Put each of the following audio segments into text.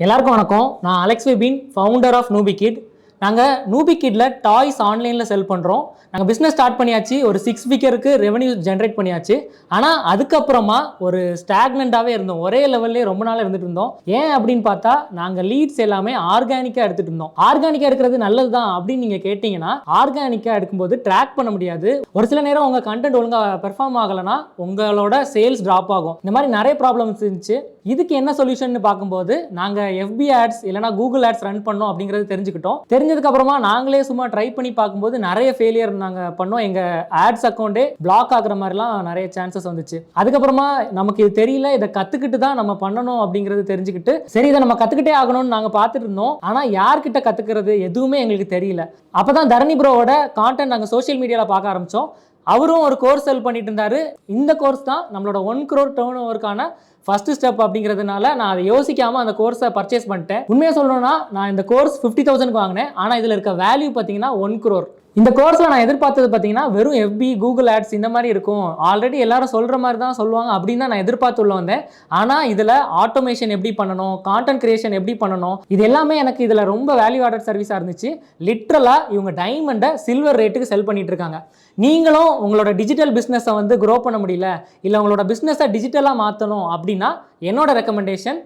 எல்லாருக்கும் வணக்கம். நான் Alex Vipin, founder of Noobie kid. நாங்கள் நூபி கிட்ல டாய்ஸ் ஆன்லைனில் செல் பண்ணுறோம். நாங்கள் பிஸ்னஸ் ஸ்டார்ட் பண்ணியாச்சு, ஒரு 6 ஃபிகருக்கு ரெவன்யூ ஜென்ரேட் பண்ணியாச்சு. ஆனால் அதுக்கப்புறமா ஒரு ஸ்டாக்னண்ட்டாகவே இருந்தோம், ஒரே லெவல்லே ரொம்ப நாளாக இருந்துட்டு இருந்தோம். ஏன் அப்படின்னு பார்த்தா நாங்கள் லீட்ஸ் எல்லாமே ஆர்கானிக்காக எடுத்துகிட்டு இருந்தோம். ஆர்கானிக்காக எடுக்கிறது நல்லது தான் அப்படின்னு நீங்கள் கேட்டிங்கன்னா, ஆர்கானிக்காக எடுக்கும்போது ட்ராக் பண்ண முடியாது. ஒரு சில நேரம் உங்கள் கண்டென்ட் ஒழுங்காக பெர்ஃபார்ம் ஆகலைன்னா உங்களோட சேல்ஸ் ட்ராப் ஆகும். இந்த மாதிரி நிறைய ப்ராப்ளம்ஸ் இருந்துச்சு. இதுக்கு என்ன சொல்யூஷன் பார்க்கும்போது நாங்கள் FB ஆட்ஸ் இல்லைனா கூகுள் ஆட்ஸ் ரன் பண்ணோம் அப்படிங்கிறது தெரிஞ்சுக்கிட்டோம். தெரிஞ்சதுக்கு அப்புறமா நாங்களே சும்மா ட்ரை பண்ணி பார்க்கும்போது நிறைய ஃபெயிலியர் நாங்கள் பண்ணோம். எங்கள் ஆட்ஸ் அக்கௌண்ட்டே பிளாக் ஆகுற மாதிரிலாம் நிறைய சான்சஸ் வந்துச்சு. அதுக்கப்புறமா நமக்கு இது தெரியல, இதை கற்றுக்கிட்டு தான் நம்ம பண்ணணும் அப்படிங்கிறது தெரிஞ்சுக்கிட்டு, சரி இதை நம்ம கற்றுக்கிட்டே ஆகணும்னு நாங்கள் பார்த்துட்டு இருந்தோம். ஆனால் யார்கிட்ட கற்றுக்கிறது எதுவுமே எங்களுக்கு தெரியல. அப்போ தான் தரணி ப்ரோவோட கான்டென்ட் நாங்கள் சோஷியல் மீடியாவில் பார்க்க ஆரம்பித்தோம். அவரும் ஒரு கோர்ஸ் செல் பண்ணிட்டு இருந்தாரு. இந்த கோர்ஸ் தான் நம்மளோட 1 crore டர்ன் ஓவருக்கான ஃபர்ஸ்ட் ஸ்டெப் அப்படிங்கிறதுனால நான் அதை யோசிக்காமல் அந்த கோர்ஸை பர்ச்சேஸ் பண்ணிட்டேன். உண்மையாக சொல்லணும்னா நான் இந்த கோர்ஸ் 50,000க்கு வாங்கினேன். ஆனால் இதில் இருக்க வேல்யூ பார்த்தீங்கன்னா 1 crore. இந்த கோர்ஸில் நான் எதிர்பார்த்தது பார்த்தீங்கன்னா வெறும் FB கூகுள் ஆட்ஸ் இந்த மாதிரி இருக்கும், ஆல்ரெடி எல்லாரும் சொல்கிற மாதிரி தான் சொல்லுவாங்க அப்படின்னு தான் நான் எதிர்பார்த்து உள்ள வந்தேன். ஆனால் இதில் ஆட்டோமேஷன் எப்படி பண்ணணும், கான்டென்ட் கிரியேஷன் எப்படி பண்ணணும், இது எல்லாமே எனக்கு இதில் ரொம்ப வேல்யூ ஆடட் சர்வீஸாக இருந்துச்சு. லிட்ரலாக இவங்க டைமண்டை சில்வர் ரேட்டுக்கு செல் பண்ணிட்டு இருக்காங்க. நீங்களும் உங்களோட டிஜிட்டல் பிஸ்னஸை க்ரோ பண்ண முடியல, இல்லை உங்களோட பிஸ்னஸை டிஜிட்டலாக மாற்றணும் அப்படின்னா என்னோட ரெக்கமெண்டேஷன்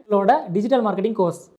டிஜிட்டல் மார்க்கெட்டிங் கோர்ஸ்.